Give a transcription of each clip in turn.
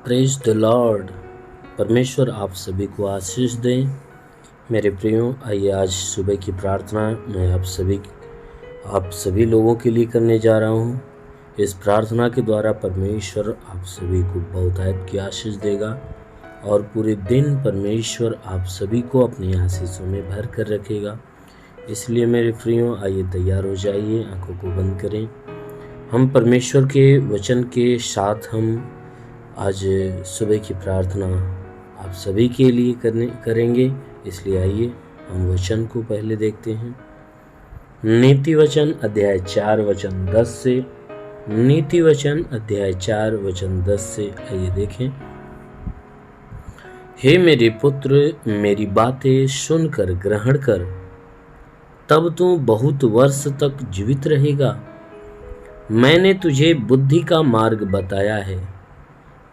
Praise the Lord. परमेश्वर आप सभी को आशीष दें। मेरे प्रियो, आइए आज सुबह की प्रार्थना मैं आप सभी लोगों के लिए करने जा रहा हूँ। इस प्रार्थना के द्वारा परमेश्वर आप सभी को बहुतायत की आशीष देगा और पूरे दिन परमेश्वर आप सभी को अपनी आशीषों में भर कर रखेगा। इसलिए मेरे प्रियो, आइए तैयार हो जाइए, आंखों को बंद करें। हम परमेश्वर के वचन के साथ हम आज सुबह की प्रार्थना आप सभी के लिए करेंगे। इसलिए आइए हम वचन को पहले देखते हैं। नीति वचन अध्याय 4 वचन 10 से। नीति वचन अध्याय 4 वचन 10 से आइए देखें। हे मेरे पुत्र, मेरी बातें सुनकर ग्रहण कर, तब तू बहुत वर्ष तक जीवित रहेगा। मैंने तुझे बुद्धि का मार्ग बताया है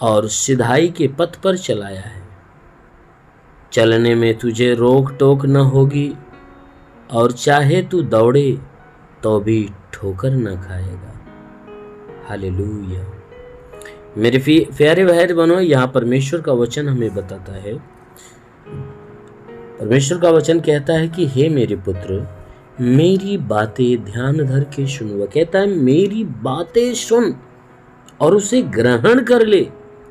और सिधाई के पथ पर चलाया है। चलने में तुझे रोक टोक न होगी और चाहे तू दौड़े तो भी ठोकर न खाएगा। हालेलुया। मेरे प्यारे भाई बहनों, यहाँ परमेश्वर का वचन हमें बताता है। परमेश्वर का वचन कहता है कि हे मेरे पुत्र, मेरी बातें ध्यान धर के सुन। वह कहता है मेरी बातें सुन और उसे ग्रहण कर ले।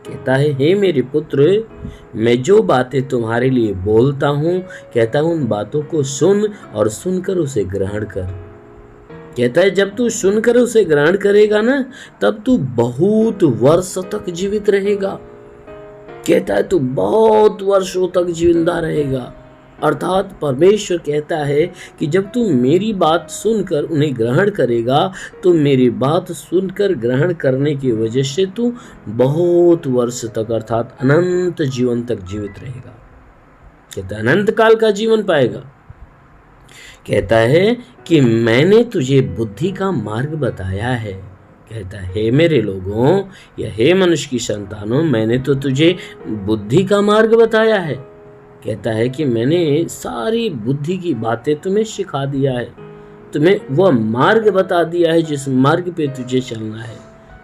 कहता है हे मेरे पुत्र, मैं जो बातें तुम्हारे लिए बोलता हूँ, कहता हूँ उन बातों को सुन और सुनकर उसे ग्रहण कर। कहता है जब तू सुनकर उसे ग्रहण करेगा ना, तब तू बहुत वर्ष तक जीवित रहेगा। कहता है तू बहुत वर्षों तक जिंदा रहेगा। अर्थात परमेश्वर कहता है कि जब तू मेरी बात सुनकर उन्हें ग्रहण करेगा, तो मेरी बात सुनकर ग्रहण करने की वजह से तू बहुत वर्ष तक अर्थात अनंत जीवन तक जीवित रहेगा। कहता है अनंत काल का जीवन पाएगा। कहता है कि मैंने तुझे बुद्धि का मार्ग बताया है। कहता है हे मेरे लोगों या हे मनुष्य की संतानों, मैंने तो तुझे बुद्धि का मार्ग बताया है। कहता है कि मैंने सारी बुद्धि की बातें तुम्हें सिखा दिया है, तुम्हें वह मार्ग बता दिया है जिस मार्ग पे तुझे चलना है।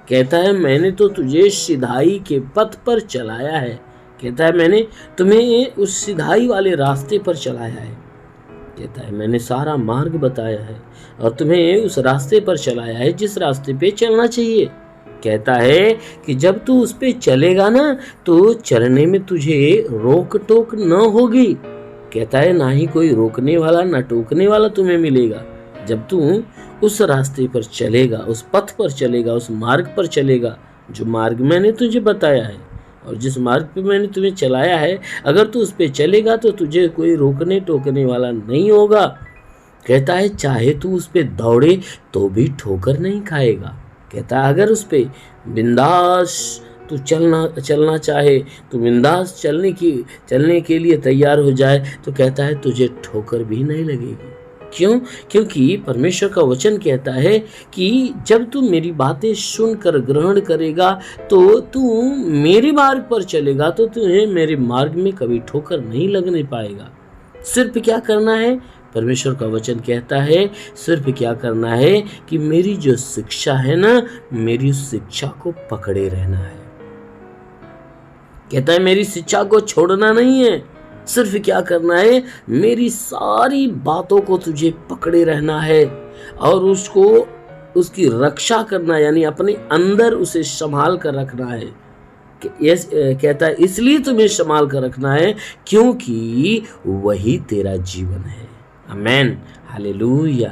कहता है मैंने तो तुझे सिधाई के पथ पर चलाया है। कहता है मैंने तुम्हें उस सिधाई वाले रास्ते पर चलाया है। कहता है मैंने सारा मार्ग बताया है और तुम्हें उस रास्ते पर चलाया है जिस रास्ते पे चलना चाहिए। कहता है कि जब तू उस पे चलेगा ना, तो चलने में तुझे रोक टोक न होगी। कहता है ना ही कोई रोकने वाला ना टोकने वाला तुम्हें मिलेगा। जब तू उस रास्ते पर चलेगा, उस पथ पर चलेगा, उस मार्ग पर चलेगा जो मार्ग मैंने तुझे बताया है और जिस मार्ग पे मैंने तुम्हें चलाया है, अगर तू उस पे चलेगा तो तुझे कोई रोकने टोकने वाला नहीं होगा। कहता है चाहे तू उस पे दौड़े तो भी ठोकर नहीं खाएगा। कहता है अगर उस पे बिंदास तू चलना चाहे, तो बिंदास चलने के लिए तैयार हो जाए, तो कहता है तुझे ठोकर भी नहीं लगेगी। क्यों? क्योंकि परमेश्वर का वचन कहता है कि जब तू मेरी बातें सुनकर ग्रहण करेगा, तो तू मेरे मार्ग पर चलेगा, तो तुझे मेरे मार्ग में कभी ठोकर नहीं लगने पाएगा। सिर्फ क्या करना है? परमेश्वर का वचन कहता है सिर्फ क्या करना है कि मेरी जो शिक्षा है ना, मेरी शिक्षा को पकड़े रहना है। कहता है मेरी शिक्षा को छोड़ना नहीं है। सिर्फ क्या करना है? मेरी सारी बातों को तुझे पकड़े रहना है और उसकी रक्षा करना, यानी अपने अंदर उसे संभाल कर रखना है। कहता है इसलिए तुम्हें संभाल कर रखना है क्योंकि वही तेरा जीवन है। आमेन, हालेलुया।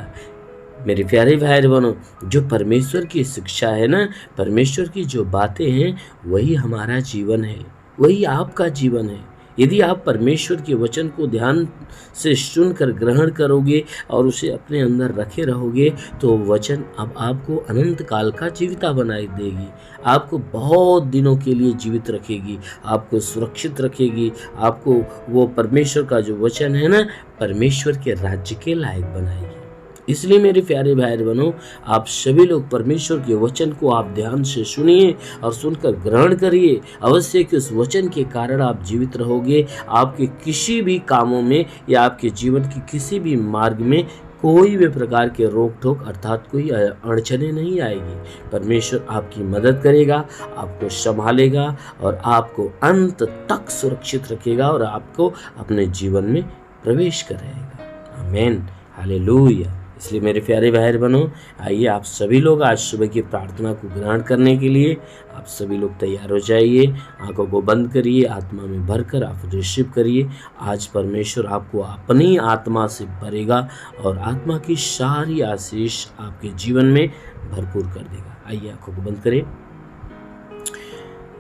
मेरे प्यारे भाई बहनों, जो परमेश्वर की शिक्षा है ना, परमेश्वर की जो बातें हैं, वही हमारा जीवन है, वही आपका जीवन है। यदि आप परमेश्वर के वचन को ध्यान से सुनकर ग्रहण करोगे और उसे अपने अंदर रखे रहोगे, तो वचन अब आपको अनंत काल का जीविता बनाई देगी। आपको बहुत दिनों के लिए जीवित रखेगी, आपको सुरक्षित रखेगी, आपको वो परमेश्वर का जो वचन है ना, परमेश्वर के राज्य के लायक बनाएगी। इसलिए मेरे प्यारे भाई बहनों, आप सभी लोग परमेश्वर के वचन को आप ध्यान से सुनिए और सुनकर ग्रहण करिए। अवश्य कि उस वचन के कारण आप जीवित रहोगे। आपके किसी भी कामों में या आपके जीवन के किसी भी मार्ग में कोई भी प्रकार के रोक टोक अर्थात कोई अड़चने नहीं आएगी। परमेश्वर आपकी मदद करेगा, आपको संभालेगा और आपको अंत तक सुरक्षित रखेगा और आपको अपने जीवन में प्रवेश कराएगा। आमीन, हालेलुया। इसलिए मेरे प्यारे भाई बहनों, आइए आप सभी लोग आज सुबह की प्रार्थना को ग्रहण करने के लिए आप सभी लोग तैयार हो जाइए। आंखों को बंद करिए, आत्मा में भरकर आप रिसीव करिए। आज परमेश्वर आपको अपनी आत्मा से भरेगा और आत्मा की सारी आशीष आपके जीवन में भरपूर कर देगा। आइए आंखों को बंद करें।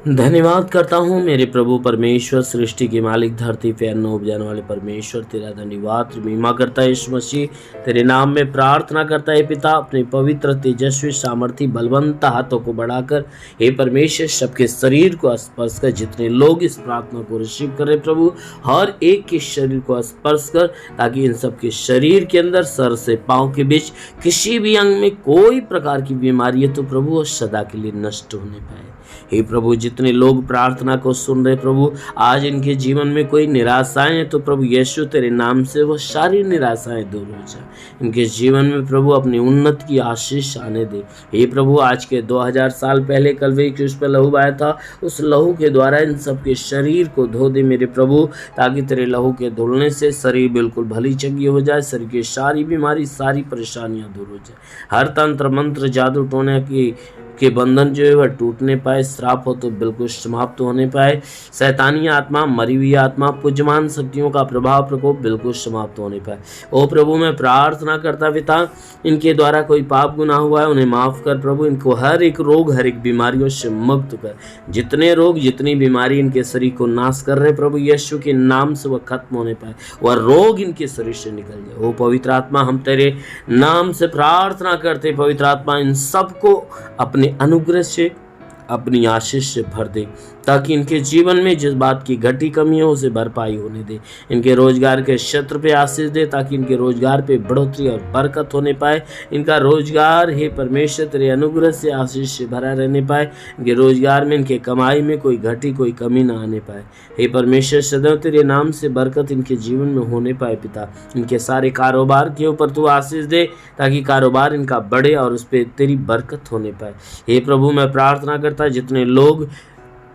धन्यवाद करता हूँ मेरे प्रभु परमेश्वर, सृष्टि के मालिक, धरती पे अन्न उपजाने वाले परमेश्वर, तेरा धन्यवाद महिमा करता है यीशु मसीह। तेरे नाम में प्रार्थना करता है पिता, अपने पवित्र तेजस्वी सामर्थी बलवंत हाथों को बढ़ाकर हे परमेश्वर सबके शरीर को स्पर्श कर। जितने लोग इस प्रार्थना को रिसीव करें प्रभु, हर एक के शरीर को स्पर्श कर, ताकि इन सबके शरीर के अंदर सर से पाँव के बीच किसी भी अंग में कोई प्रकार की बीमारी है तो प्रभु वो सदा के लिए नष्ट होने पाए। हे प्रभु, जितने लोग प्रार्थना को सुन रहे प्रभु, आज इनके जीवन में कोई निराशाएं हैं तो प्रभु यीशु तेरे नाम से वो सारी निराशाएं दूर हो जाए। इनके जीवन में प्रभु अपनी उन्नति की आशीष आने दे। हे प्रभु, आज के 2000 साल पहले कलवरी क्रूस पर लहू बहाया था, उस लहू के द्वारा इन सबके शरीर को धो दे मेरे प्रभु, ताकि तेरे लहू के धुलने से शरीर बिल्कुल भली चंगी हो जाए। शरीर की सारी बीमारी, सारी परेशानियां दूर हो जाए। हर तंत्र मंत्र जादू टोने के बंधन जो है वह टूटने पाए, श्राप हो तो बिल्कुल समाप्त होने पाए, शैतानी आत्मा, मरी हुई आत्मा, पूज्यमान शक्तियों का प्रभाव प्रकोप बिल्कुल समाप्त होने पाए। ओ प्रभु, मैं प्रार्थना करता पिता, इनके द्वारा कोई पाप गुनाह हुआ है उन्हें माफ कर प्रभु। इनको हर एक रोग, हर एक बीमारियों से मुक्त कर। जितने रोग, जितनी बीमारी इनके शरीर को नाश कर रहे प्रभु यीशु के नाम से वह खत्म होने पाए, वह रोग इनके शरीर से निकल जाए। ओ पवित्र आत्मा, हम तेरे नाम से प्रार्थना करते, पवित्र आत्मा इन सबको अपने अनुग्रह से, अपनी आशीष से भर दे, ताकि इनके जीवन में जिस बात की घटी कमी हो उसे भरपाई होने दे। इनके रोजगार के क्षेत्र पे आशीष दे, ताकि इनके रोजगार पे बढ़ोतरी और बरकत होने पाए। इनका रोजगार हे परमेश्वर तेरे अनुग्रह से आशीष से भरा रहने पाए। इनके रोजगार में, इनके कमाई में कोई घटी, कोई कमी ना आने पाए। हे परमेश्वर, सदैव तेरे नाम से बरकत इनके जीवन में होने पाए पिता। इनके सारे कारोबार के ऊपर तू आशीष दे, ताकि कारोबार इनका बढ़े और उस पर तेरी बरकत होने पाए। हे प्रभु, मैं प्रार्थना करता, जितने लोग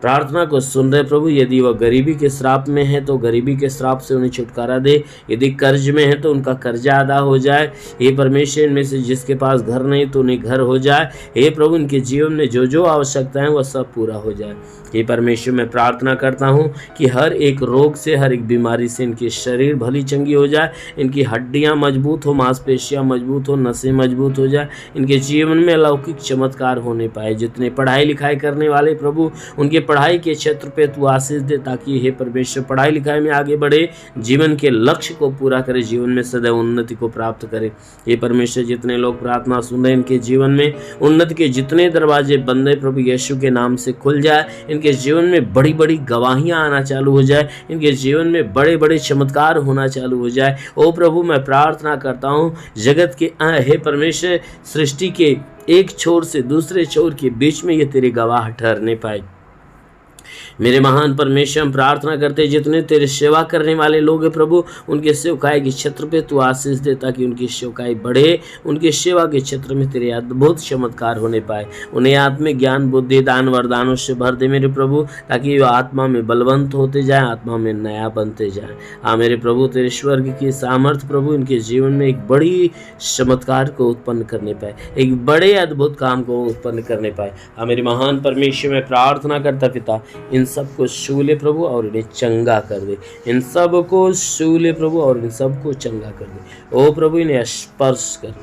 प्रार्थना को सुन रहे प्रभु, यदि वह गरीबी के श्राप में है तो गरीबी के श्राप से उन्हें छुटकारा दे। यदि कर्ज में है तो उनका कर्जा अदा हो जाए। हे परमेश्वर, इनमें से जिसके पास घर नहीं तो उन्हें घर हो जाए। हे प्रभु, इनके जीवन में जो जो आवश्यकता है वह सब पूरा हो जाए। हे परमेश्वर, मैं प्रार्थना करता हूँ कि हर एक रोग से, हर एक बीमारी से इनके शरीर भली चंगी हो जाए। इनकी हड्डियाँ मजबूत हो, मांसपेशियाँ मजबूत हो, नसें मजबूत हो जाए। इनके जीवन में अलौकिक चमत्कार होने पाए। जितने पढ़ाई लिखाई करने वाले प्रभु, उनके पढ़ाई के क्षेत्र पे तू आशीष दे, ताकि हे परमेश्वर पढ़ाई लिखाई में आगे बढ़े, जीवन के लक्ष्य को पूरा करे, जीवन में सदैव उन्नति को प्राप्त करे। हे परमेश्वर, जितने लोग प्रार्थना सुन रहे इनके जीवन में उन्नति के जितने दरवाजे बंद है प्रभु यीशु के नाम से खुल जाए। इनके जीवन में बड़ी बड़ी गवाहियां आना चालू हो जाए। इनके जीवन में बड़े बड़े चमत्कार होना चालू हो जाए। ओ प्रभु, मैं प्रार्थना करता हूँ, जगत के हे परमेश्वर, सृष्टि के एक छोर से दूसरे छोर के बीच में ये तेरे गवाह ठहरने पाए। मेरे महान परमेश्वर, हम प्रार्थना करते हैं, जितने तेरे सेवा करने वाले लोग हैं प्रभु, उनके सेवकाई के क्षेत्र पे तू आशीष दे, ताकि उनकी सेवकाई बढ़े, उनके सेवा के क्षेत्र में तेरे अद्भुत चमत्कार होने पाए। उन्हें आत्मिक ज्ञान, बुद्धि, दान, वरदानों से भर दे मेरे प्रभु, ताकि वे आत्मा में बलवंत होते जाएं, आत्मा में नया बनते जाएं। हाँ मेरे प्रभु, तेरे स्वर्ग की सामर्थ प्रभु इनके जीवन में एक बड़ी चमत्कार को उत्पन्न करने पाए, एक बड़े अद्भुत काम को उत्पन्न करने पाए। हाँ मेरे महान परमेश्वर, मैं प्रार्थना करता पिता, इन सबको छू ले प्रभु और इन्हें चंगा कर दे। इन सबको छू ले प्रभु और इन सबको चंगा कर दे। ओ प्रभु, इन्हें स्पर्श कर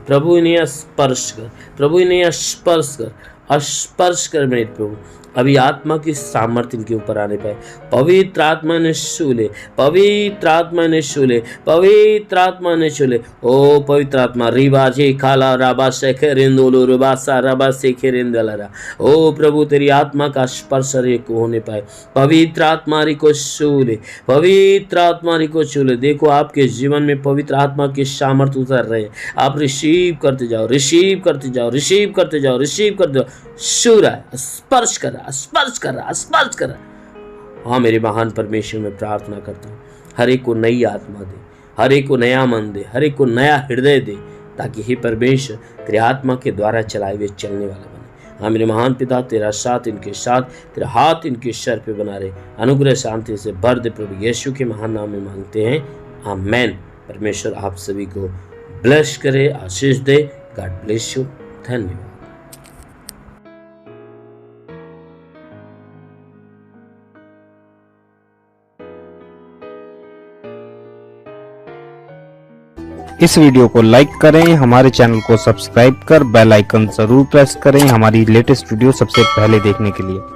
प्रभु, इन्हें स्पर्श कर प्रभु, इन्हें स्पर्श कर, स्पर्श कर मेरे प्रभु। अभी आत्मा की सामर्थ्य इनके ऊपर आने पाए। पवित्र आत्मा ने छू ले, पवित्र आत्मा ने छू ले, पवित्र आत्मा ने छू ले। ओ पवित्र आत्मा, रिबा जे खाला राबा शेखे रिंदोलो रुबासा राबा शेखे रिंदलरा। ओ प्रभु, तेरी आत्मा का स्पर्श को होने पाए। पवित्र आत्मा को छू ले, पवित्र आत्मा को छू ले। देखो आपके जीवन में पवित्र आत्मा की सामर्थ्य उतर रहे हैं। आप रिसीव करते जाओ, रिसीव करते जाओ, रिसीव करते जाओ, रिसीव करते जाओ। छू रहा है, स्पर्श कर रहा, स्पर्श कर रहा, स्पर्श कर रहा। हाँ मेरे महान परमेश्वर, में प्रार्थना करता हूँ, हर एक को नई आत्मा दे, हर एक को नया मन दे, हर एक को नया हृदय दे, ताकि हे परमेश्वर तेरे आत्मा के द्वारा चलाए हुए चलने वाला बने। हाँ मेरे महान पिता, तेरा साथ इनके साथ, तेरा हाथ इनके सर पे बना रहे, अनुग्रह शांति से भर दे, प्रभु यीशु के महान नाम में मांगते हैं, आमेन। परमेश्वर आप सभी को ब्लेस करे, आशीष दे। God bless you. धन्यवाद। इस वीडियो को लाइक करें, हमारे चैनल को सब्सक्राइब कर बेल आइकन जरूर प्रेस करें हमारी लेटेस्ट वीडियो सबसे पहले देखने के लिए।